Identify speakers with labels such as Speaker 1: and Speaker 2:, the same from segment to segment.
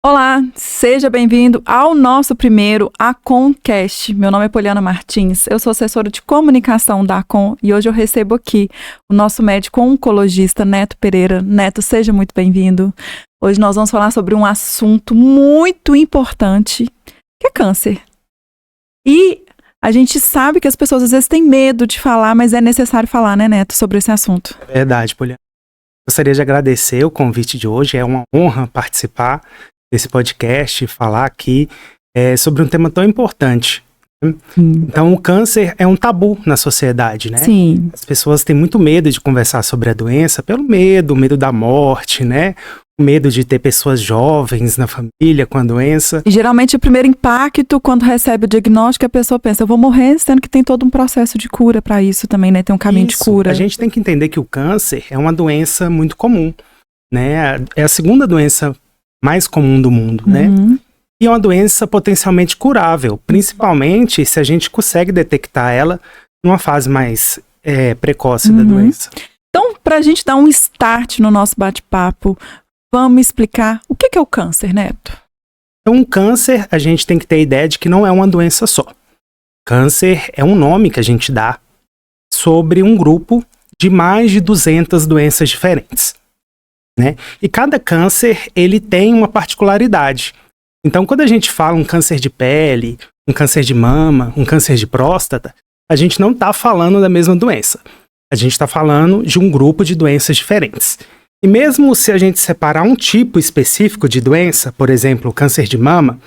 Speaker 1: Olá, seja bem-vindo ao nosso primeiro ACONcast. Meu nome é Poliana Martins, eu sou assessora de comunicação da ACON e hoje eu recebo aqui o nosso médico oncologista Neto Pereira. Neto, seja muito bem-vindo. Hoje nós vamos falar sobre um assunto muito importante, que é câncer. E a gente sabe que as pessoas às vezes têm medo de falar, mas é necessário falar, né, Neto, sobre esse assunto.
Speaker 2: É verdade, Poliana. Gostaria de agradecer o convite de hoje, é uma honra participar desse podcast, falar aqui sobre um tema tão importante. Então, o câncer é um tabu na sociedade, né?
Speaker 1: Sim.
Speaker 2: As pessoas têm muito medo de conversar sobre a doença, pelo medo, o medo da morte, né? O medo de ter pessoas jovens na família com a doença.
Speaker 1: E geralmente o primeiro impacto, quando recebe o diagnóstico, a pessoa pensa, eu vou morrer, sendo que tem todo um processo de cura para isso também, né? Tem um caminho de cura.
Speaker 2: A gente tem que entender que o câncer é uma doença muito comum, né? É a segunda doença mais comum do mundo, né? E é uma doença potencialmente curável, principalmente se a gente consegue detectar ela numa fase mais precoce da doença.
Speaker 1: Então, para a gente dar um start no nosso bate-papo, vamos explicar o que é o câncer, Neto?
Speaker 2: Então, o câncer, a gente tem que ter a ideia de que não é uma doença só. Câncer é um nome que a gente dá sobre um grupo de mais de 200 doenças diferentes, né? E cada câncer, ele tem uma particularidade. Então, quando a gente fala um câncer de pele, um câncer de mama, um câncer de próstata, a gente não está falando da mesma doença. A gente está falando de um grupo de doenças diferentes. E mesmo se a gente separar um tipo específico de doença, por exemplo, o câncer de mama,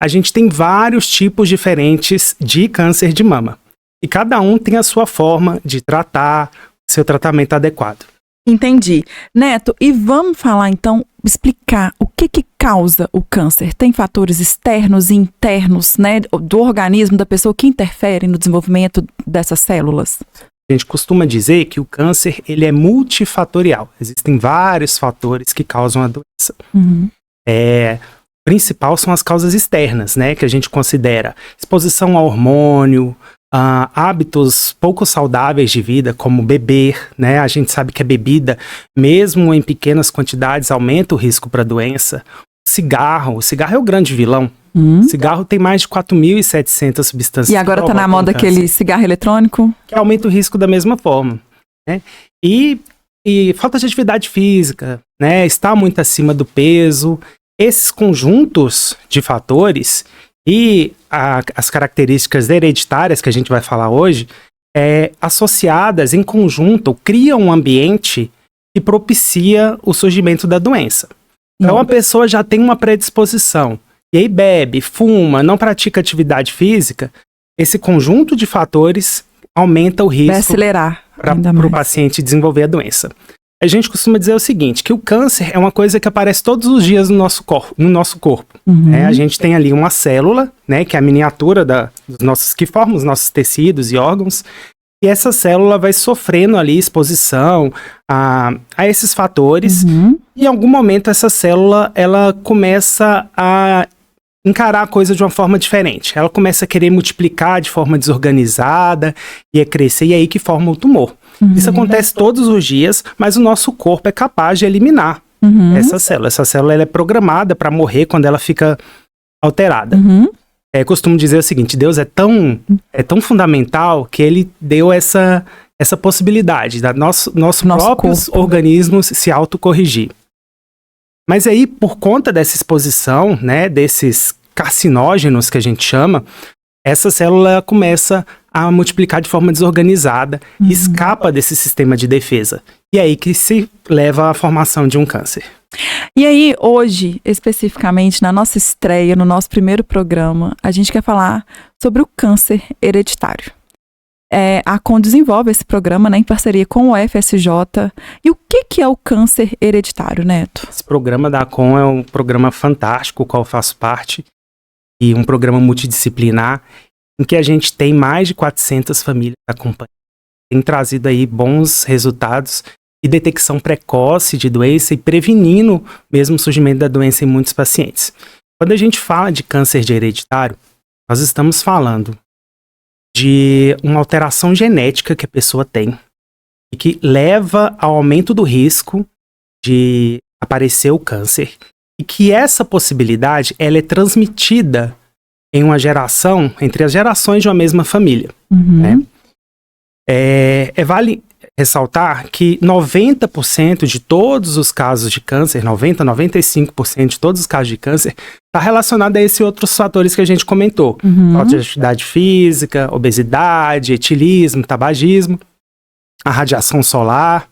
Speaker 2: a gente tem vários tipos diferentes de câncer de mama. E cada um tem a sua forma de tratar, o seu tratamento adequado.
Speaker 1: Entendi. Neto, e vamos falar então, explicar o que causa o câncer. Tem fatores externos e internos, né, do organismo da pessoa que interferem no desenvolvimento dessas células?
Speaker 2: A gente costuma dizer que o câncer ele é multifatorial. Existem vários fatores que causam a doença. O principal são as causas externas, né, que a gente considera exposição a hormônio, hábitos pouco saudáveis de vida, como beber, né? A gente sabe que a bebida, mesmo em pequenas quantidades, aumenta o risco para a doença. O cigarro é o grande vilão. O cigarro tem mais de 4.700 substâncias.
Speaker 1: E agora está na moda aquele cigarro eletrônico?
Speaker 2: Que aumenta o risco da mesma forma, né? E falta de atividade física, né? Está muito acima do peso. Esses conjuntos de fatores e as características hereditárias que a gente vai falar hoje, associadas em conjunto, criam um ambiente que propicia o surgimento da doença. Então a pessoa já tem uma predisposição, e aí bebe, fuma, não pratica atividade física, esse conjunto de fatores aumenta o risco
Speaker 1: vai acelerar
Speaker 2: para o paciente desenvolver a doença. A gente costuma dizer o seguinte, que o câncer é uma coisa que aparece todos os dias no nosso corpo. A gente tem ali uma célula, né, que é a miniatura que forma os nossos tecidos e órgãos, e essa célula vai sofrendo ali exposição a esses fatores, e em algum momento essa célula ela começa a encarar a coisa de uma forma diferente. Ela começa a querer multiplicar de forma desorganizada e a crescer, e é aí que forma o tumor. Isso acontece todos os dias, mas o nosso corpo é capaz de eliminar essa célula. Essa célula ela é programada para morrer quando ela fica alterada. Costumo dizer o seguinte, Deus é tão fundamental que ele deu essa possibilidade da nosso próprios organismos se autocorrigir. Mas aí, por conta dessa exposição, né, desses carcinógenos que a gente chama, essa célula começa a multiplicar de forma desorganizada e escapa desse sistema de defesa. E é aí que se leva à formação de um câncer.
Speaker 1: E aí, hoje, especificamente, na nossa estreia, no nosso primeiro programa, a gente quer falar sobre o câncer hereditário. A ACON desenvolve esse programa, né, em parceria com o FSJ. E o que é o câncer hereditário, Neto?
Speaker 2: Esse programa da ACON é um programa fantástico, o qual eu faço parte, e um programa multidisciplinar, em que a gente tem mais de 400 famílias acompanhando. Tem trazido aí bons resultados e detecção precoce de doença e prevenindo mesmo o surgimento da doença em muitos pacientes. Quando a gente fala de câncer de hereditário, nós estamos falando de uma alteração genética que a pessoa tem e que leva ao aumento do risco de aparecer o câncer e que essa possibilidade ela é transmitida em uma geração, entre as gerações de uma mesma família. Né? Vale ressaltar que 90% de todos os casos de câncer, 95% de todos os casos de câncer, está relacionado a esses outros fatores que a gente comentou. Falta de atividade física, obesidade, etilismo, tabagismo, a radiação solar.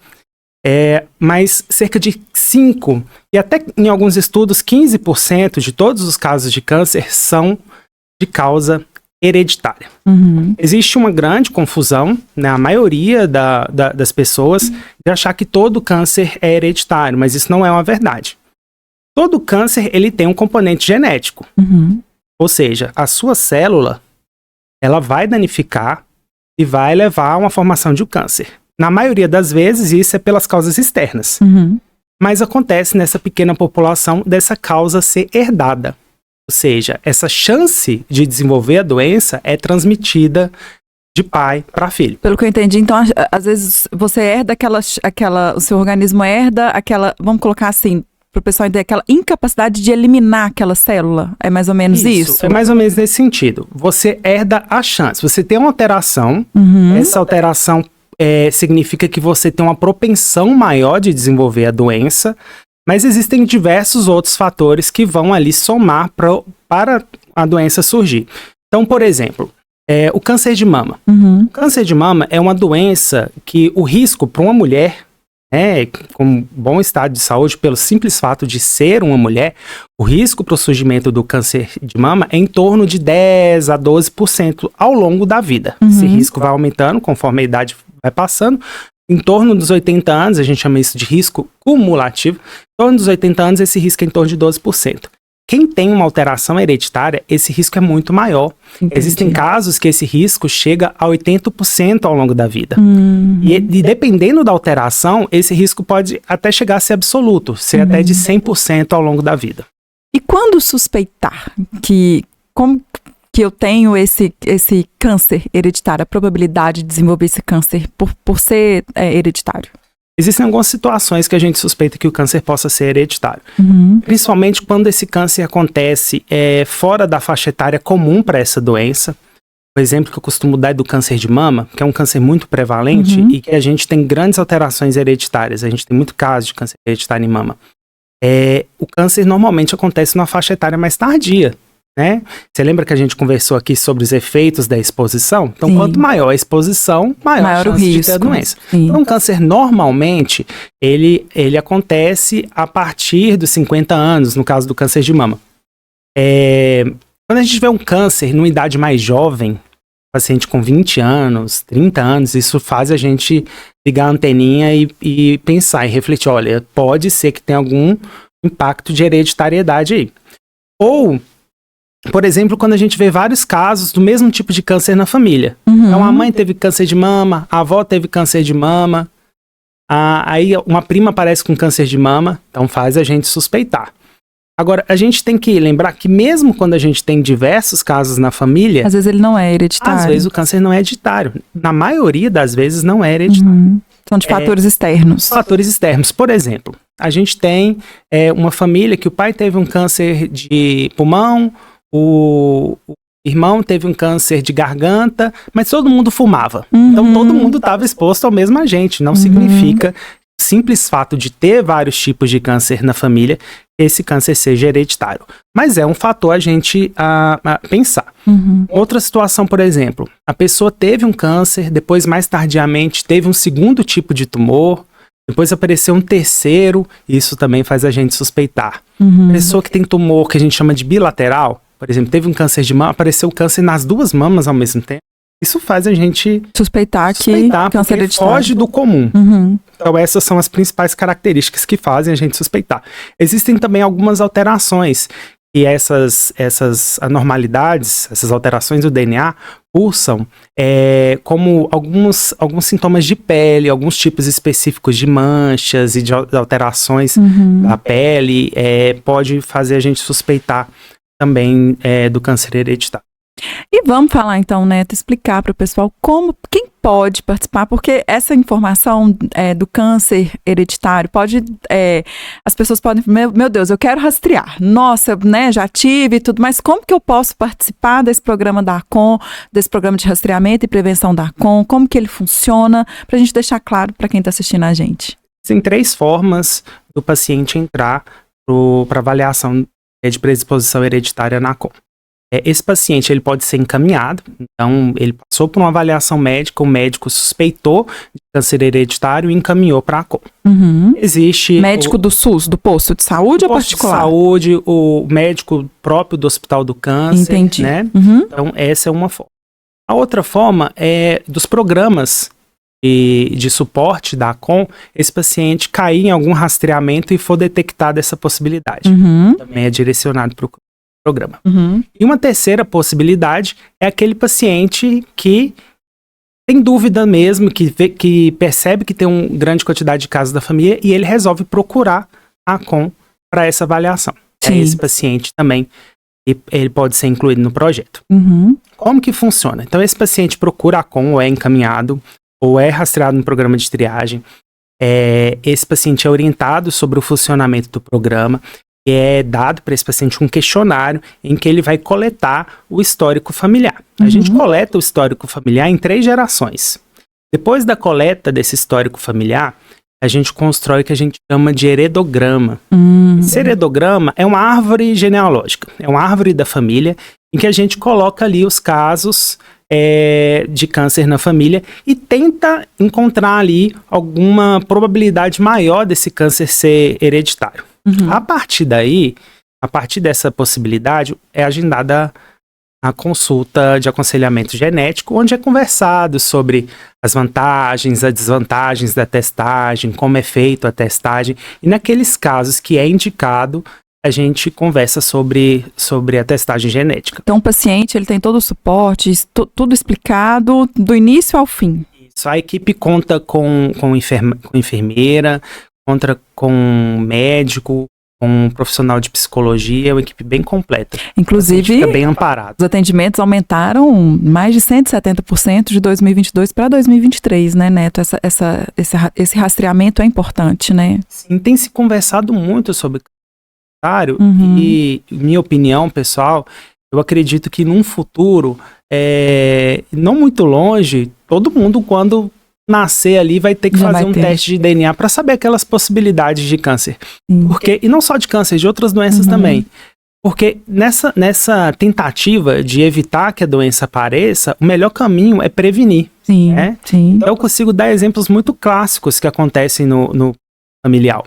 Speaker 2: Mas cerca de 5% e até em alguns estudos 15% de todos os casos de câncer são de causa hereditária. Existe uma grande confusão, né, a maioria das pessoas de achar que todo câncer é hereditário, mas isso não é uma verdade. Todo câncer ele tem um componente genético, ou seja, a sua célula ela vai danificar e vai levar a uma formação de um câncer. Na maioria das vezes isso é pelas causas externas, mas acontece nessa pequena população dessa causa ser herdada. Ou seja, essa chance de desenvolver a doença é transmitida de pai para filho.
Speaker 1: Pelo que eu entendi, então, às vezes você herda o seu organismo herda aquela, vamos colocar assim, para o pessoal entender, aquela incapacidade de eliminar aquela célula. É mais ou menos isso?
Speaker 2: É mais ou menos nesse sentido. Você herda a chance. Você tem uma alteração, essa alteração significa que você tem uma propensão maior de desenvolver a doença, mas existem diversos outros fatores que vão ali somar para a doença surgir. Então, por exemplo, o câncer de mama. O câncer de mama é uma doença que o risco para uma mulher, com bom estado de saúde, pelo simples fato de ser uma mulher, o risco para o surgimento do câncer de mama é em torno de 10% a 12% ao longo da vida. Esse risco vai aumentando conforme a idade vai passando. Em torno dos 80 anos, a gente chama isso de risco cumulativo, em torno dos 80 anos esse risco é em torno de 12%. Quem tem uma alteração hereditária, esse risco é muito maior. Entendi. Existem casos que esse risco chega a 80% ao longo da vida. E dependendo da alteração, esse risco pode até chegar a ser absoluto, ser até de 100% ao longo da vida.
Speaker 1: E quando suspeitar que eu tenho esse câncer hereditário, a probabilidade de desenvolver esse câncer por ser hereditário?
Speaker 2: Existem algumas situações que a gente suspeita que o câncer possa ser hereditário. Principalmente quando esse câncer acontece fora da faixa etária comum para essa doença. O exemplo que eu costumo dar é do câncer de mama, que é um câncer muito prevalente e que a gente tem grandes alterações hereditárias. A gente tem muito caso de câncer hereditário em mama. O câncer normalmente acontece numa faixa etária mais tardia. Né? Você lembra que a gente conversou aqui sobre os efeitos da exposição? Então, quanto maior a exposição, maior a chance de ter a doença. Então, o câncer, normalmente, ele acontece a partir dos 50 anos, no caso do câncer de mama. Quando a gente vê um câncer numa idade mais jovem, paciente com 20 anos, 30 anos, isso faz a gente ligar a anteninha e pensar e refletir, olha, pode ser que tenha algum impacto de hereditariedade aí. Ou, por exemplo, quando a gente vê vários casos do mesmo tipo de câncer na família. Então, a mãe teve câncer de mama, a avó teve câncer de mama, aí uma prima aparece com câncer de mama, então faz a gente suspeitar. Agora, a gente tem que lembrar que mesmo quando a gente tem diversos casos na família...
Speaker 1: Às vezes ele não é hereditário.
Speaker 2: Às vezes o câncer não é hereditário. Na maioria das vezes não é hereditário.
Speaker 1: São de fatores externos.
Speaker 2: Fatores externos. Por exemplo, a gente tem uma família que o pai teve um câncer de pulmão, o irmão teve um câncer de garganta, mas todo mundo fumava. Então todo mundo estava exposto ao mesmo agente. Não significa, simples fato de ter vários tipos de câncer na família, esse câncer seja hereditário. Mas é um fator a gente pensar. Outra situação, por exemplo, a pessoa teve um câncer, depois mais tardiamente teve um segundo tipo de tumor, depois apareceu um terceiro, isso também faz a gente suspeitar. Pessoa que tem tumor que a gente chama de bilateral, por exemplo, teve um câncer de mama, apareceu câncer nas duas mamas ao mesmo tempo. Isso faz a gente
Speaker 1: suspeitar que câncer hereditário
Speaker 2: foge do comum. Então essas são as principais características que fazem a gente suspeitar. Existem também algumas alterações e essas anormalidades, essas alterações do DNA cursam como alguns sintomas de pele, alguns tipos específicos de manchas e de alterações da pele, pode fazer a gente suspeitar também do câncer hereditário.
Speaker 1: E vamos falar então, Neto, explicar para o pessoal pode participar? Porque essa informação do câncer hereditário pode... as pessoas podem... Meu Deus, eu quero rastrear. Nossa, né, já tive e tudo, mas como que eu posso participar desse programa da ACOM, desse programa de rastreamento e prevenção da ACOM? Como que ele funciona? Pra gente deixar claro para quem está assistindo a gente.
Speaker 2: Tem 3 formas do paciente entrar para avaliação de predisposição hereditária na ACOM. Esse paciente ele pode ser encaminhado, então ele passou por uma avaliação médica, o médico suspeitou de câncer hereditário e encaminhou para a ACOM. Existe
Speaker 1: médico do SUS, do posto de saúde ou particular?
Speaker 2: Posto de saúde, o médico próprio do Hospital do Câncer.
Speaker 1: Entendi.
Speaker 2: Né? Então essa é uma forma. A outra forma é dos programas de suporte da ACOM, esse paciente cair em algum rastreamento e for detectada essa possibilidade. Também é direcionado para o programa. E uma terceira possibilidade é aquele paciente que tem dúvida mesmo, que percebe que tem uma grande quantidade de casos da família e ele resolve procurar a ACOM para essa avaliação. Esse paciente também ele pode ser incluído no projeto. Como que funciona? Então esse paciente procura a ACOM ou é encaminhado ou é rastreado no programa de triagem. Esse paciente é orientado sobre o funcionamento do programa. É dado para esse paciente um questionário em que ele vai coletar o histórico familiar. A gente coleta o histórico familiar em 3 gerações. Depois da coleta desse histórico familiar, a gente constrói o que a gente chama de heredograma. Esse heredograma é uma árvore genealógica, é uma árvore da família em que a gente coloca ali os casos de câncer na família e tenta encontrar ali alguma probabilidade maior desse câncer ser hereditário. A partir daí, a partir dessa possibilidade, é agendada a consulta de aconselhamento genético, onde é conversado sobre as vantagens, as desvantagens da testagem, como é feita a testagem, e naqueles casos que é indicado, a gente conversa sobre a testagem genética.
Speaker 1: Então o paciente ele tem todo o suporte, tudo explicado do início ao fim.
Speaker 2: Isso, a equipe conta com enfermeira, conta com médico, com um profissional de psicologia, é uma equipe bem completa.
Speaker 1: Inclusive,
Speaker 2: fica bem amparado.
Speaker 1: Os atendimentos aumentaram mais de 170% de 2022 para 2023, né, Neto? Esse rastreamento é importante, né?
Speaker 2: Sim, tem se conversado muito sobre câncer e, minha opinião, pessoal, eu acredito que num futuro, não muito longe, todo mundo, quando nascer ali, vai ter que fazer um teste de DNA para saber aquelas possibilidades de câncer. E não só de câncer, de outras doenças também. Porque nessa tentativa de evitar que a doença apareça, o melhor caminho é prevenir. Né? Então eu consigo dar exemplos muito clássicos que acontecem no familiar.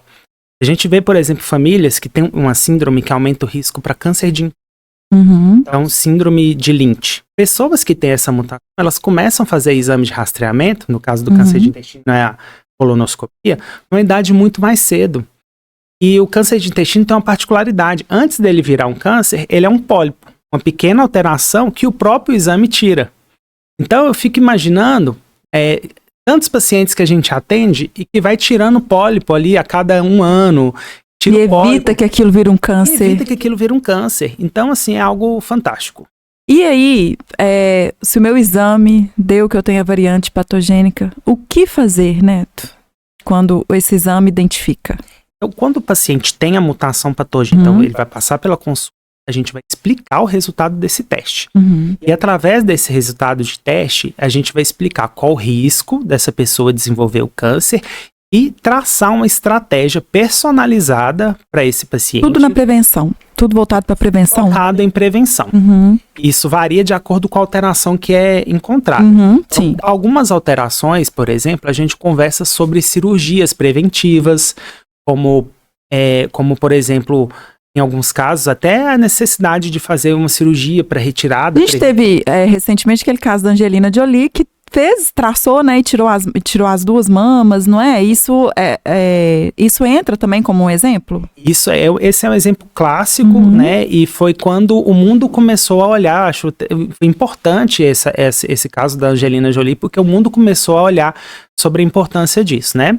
Speaker 2: A gente vê, por exemplo, famílias que têm uma síndrome que aumenta o risco para câncer de então, síndrome de Lynch. Pessoas que têm essa mutação, elas começam a fazer exame de rastreamento, no caso do câncer de intestino, é a colonoscopia, numa idade muito mais cedo. E o câncer de intestino tem uma particularidade. Antes dele virar um câncer, ele é um pólipo, uma pequena alteração que o próprio exame tira. Então, eu fico imaginando tantos pacientes que a gente atende e que vai tirando pólipo ali a cada 1 ano.
Speaker 1: E evita que aquilo vire um câncer.
Speaker 2: Então, assim, é algo fantástico.
Speaker 1: E aí, se o meu exame deu que eu tenho a variante patogênica, o que fazer, Neto, quando esse exame identifica?
Speaker 2: Então, quando o paciente tem a mutação patogênica, então ele vai passar pela consulta, a gente vai explicar o resultado desse teste. E através desse resultado de teste, a gente vai explicar qual o risco dessa pessoa desenvolver o câncer e traçar uma estratégia personalizada para esse paciente.
Speaker 1: Tudo na prevenção, tudo voltado para prevenção?
Speaker 2: Focado em prevenção. Isso varia de acordo com a alteração que é encontrada.
Speaker 1: Sim.
Speaker 2: Então, algumas alterações, por exemplo, a gente conversa sobre cirurgias preventivas, como por exemplo, em alguns casos, até a necessidade de fazer uma cirurgia para retirada.
Speaker 1: A gente teve recentemente aquele caso da Angelina Jolie, que traçou, né, e tirou as 2 mamas, não é? Isso entra também como um exemplo?
Speaker 2: Esse é um exemplo clássico, né? E foi quando o mundo começou a olhar, acho importante esse caso da Angelina Jolie, porque o mundo começou a olhar sobre a importância disso, né?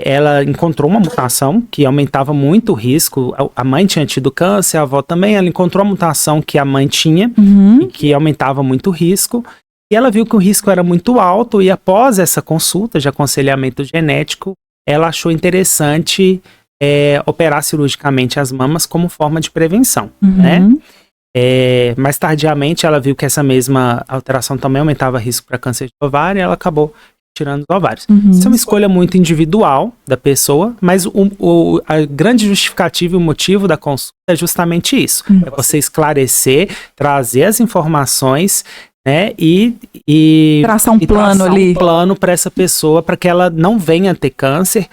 Speaker 2: Ela encontrou uma mutação que aumentava muito o risco. A mãe tinha tido câncer, a avó também. Ela encontrou a mutação que a mãe tinha e que aumentava muito o risco. E ela viu que o risco era muito alto e após essa consulta de aconselhamento genético, ela achou interessante operar cirurgicamente as mamas como forma de prevenção, né? Mais tardiamente, ela viu que essa mesma alteração também aumentava risco para câncer de ovário e ela acabou tirando os ovários. Isso é uma escolha muito individual da pessoa, mas a grande justificativa e o motivo da consulta é justamente isso. É você esclarecer, trazer as informações, né, e
Speaker 1: traçar um plano ali.
Speaker 2: Um plano para essa pessoa, para que ela não venha a ter câncer,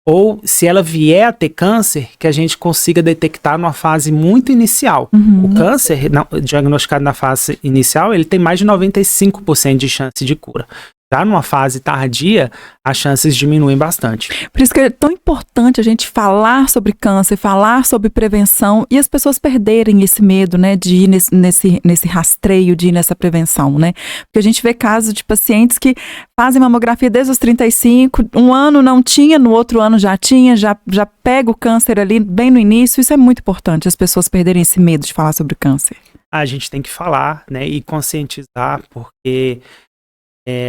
Speaker 2: ou se ela vier a ter câncer, que a gente consiga detectar numa fase muito inicial. O câncer, diagnosticado na fase inicial, ele tem mais de 95% de chance de cura. Já numa fase tardia, as chances diminuem bastante.
Speaker 1: Por isso que é tão importante a gente falar sobre câncer, falar sobre prevenção e as pessoas perderem esse medo, né, de ir nesse rastreio, de ir nessa prevenção, né? Porque a gente vê casos de pacientes que fazem mamografia desde os 35, um ano não tinha, no outro ano já tinha, já pega o câncer ali bem no início. Isso é muito importante, as pessoas perderem esse medo de falar sobre câncer.
Speaker 2: A gente tem que falar, né, e conscientizar, porque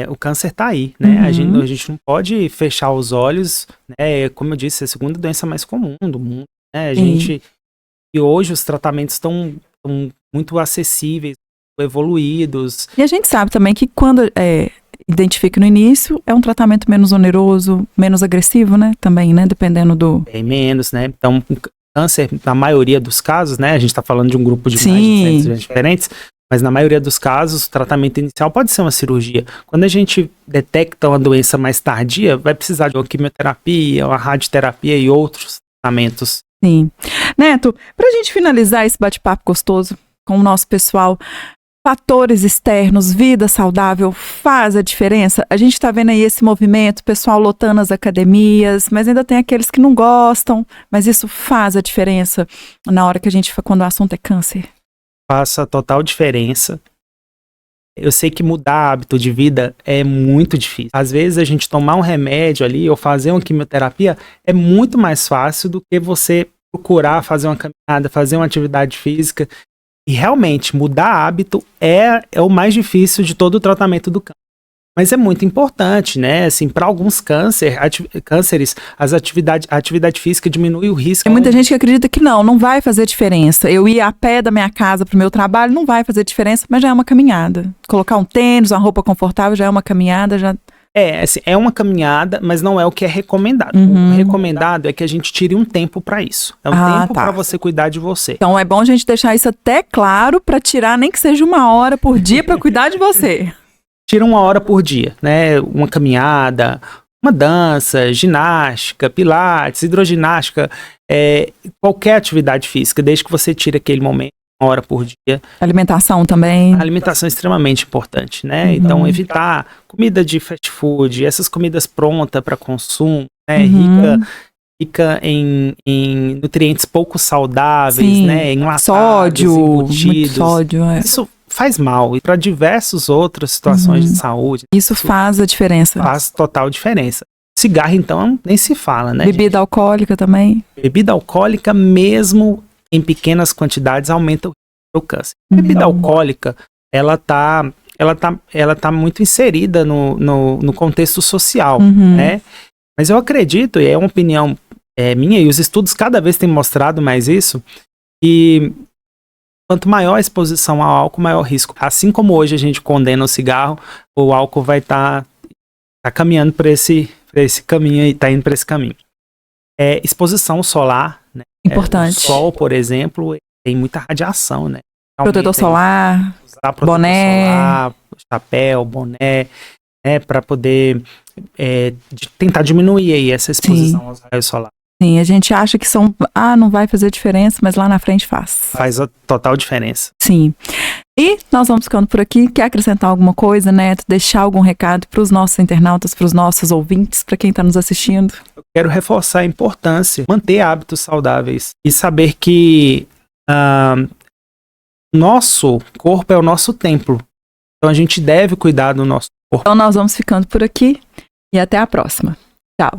Speaker 2: o câncer tá aí, né? A gente não pode fechar os olhos, né? Como eu disse, é a segunda doença mais comum do mundo, né? E hoje os tratamentos estão muito acessíveis, evoluídos.
Speaker 1: E a gente sabe também que quando identifica no início, é um tratamento menos oneroso, menos agressivo, né? Também, né? Dependendo do...
Speaker 2: Bem menos, né? Então, câncer, na maioria dos casos, né? A gente tá falando de um grupo de mais de 100 diferentes, mas na maioria dos casos, o tratamento inicial pode ser uma cirurgia. Quando a gente detecta uma doença mais tardia, vai precisar de uma quimioterapia, uma radioterapia e outros tratamentos.
Speaker 1: Sim. Neto, pra gente finalizar esse bate-papo gostoso com o nosso pessoal, fatores externos, vida saudável, faz a diferença? A gente tá vendo aí esse movimento, pessoal lotando as academias, mas ainda tem aqueles que não gostam, mas isso faz a diferença na hora que quando o assunto é câncer?
Speaker 2: Faça total diferença. Eu sei que mudar hábito de vida é muito difícil. Às vezes a gente tomar um remédio ali ou fazer uma quimioterapia é muito mais fácil do que você procurar fazer uma caminhada, fazer uma atividade física. E realmente mudar hábito é o mais difícil de todo o tratamento do câncer. Mas é muito importante, né? Assim, para alguns cânceres, a atividade física diminui o risco.
Speaker 1: Tem muita gente que acredita que não vai fazer diferença. Eu ir a pé da minha casa para o meu trabalho não vai fazer diferença, mas já é uma caminhada. Colocar um tênis, uma roupa confortável já é uma caminhada, já...
Speaker 2: Assim, é uma caminhada, mas não é o que é recomendado. O recomendado é que a gente tire um tempo para isso. É um tempo para você cuidar de você.
Speaker 1: Então é bom a gente deixar isso até claro para tirar nem que seja 1 hora por dia para cuidar de você.
Speaker 2: Tira 1 hora por dia, né? Uma caminhada, uma dança, ginástica, pilates, hidroginástica, qualquer atividade física, desde que você tire aquele momento, 1 hora por dia.
Speaker 1: Alimentação também.
Speaker 2: A alimentação é extremamente importante, né? Então, evitar comida de fast food, essas comidas prontas para consumo, né? Rica em nutrientes pouco saudáveis, né? Enlatados,
Speaker 1: sódio,
Speaker 2: embutidos.
Speaker 1: muito sódio.
Speaker 2: Isso faz mal e para diversas outras situações de saúde.
Speaker 1: Isso faz a diferença.
Speaker 2: Faz total diferença. Cigarro, então, nem se fala, né?
Speaker 1: Bebida alcoólica também.
Speaker 2: Bebida alcoólica, mesmo em pequenas quantidades, aumenta o risco do câncer. Bebida alcoólica, ela tá muito inserida no contexto social, né? Mas eu acredito, e é uma opinião minha, e os estudos cada vez têm mostrado mais isso, que quanto maior a exposição ao álcool, maior o risco. Assim como hoje a gente condena o cigarro, o álcool vai tá caminhando para esse caminho e tá indo para esse caminho. Exposição solar, né?
Speaker 1: Importante.
Speaker 2: O sol, por exemplo, tem muita radiação, né?
Speaker 1: Protetor solar,
Speaker 2: usar protetor
Speaker 1: boné,
Speaker 2: solar, chapéu, boné, né? Para poder tentar diminuir aí essa exposição aos raios solares.
Speaker 1: Sim, a gente acha que não vai fazer diferença, mas lá na frente faz.
Speaker 2: Faz a total diferença.
Speaker 1: Sim. E nós vamos ficando por aqui. Quer acrescentar alguma coisa, Neto? Deixar algum recado para os nossos internautas, para os nossos ouvintes, para quem está nos assistindo?
Speaker 2: Eu quero reforçar a importância de manter hábitos saudáveis e saber que nosso corpo é o nosso templo. Então a gente deve cuidar do nosso corpo.
Speaker 1: Então nós vamos ficando por aqui e até a próxima. Tchau.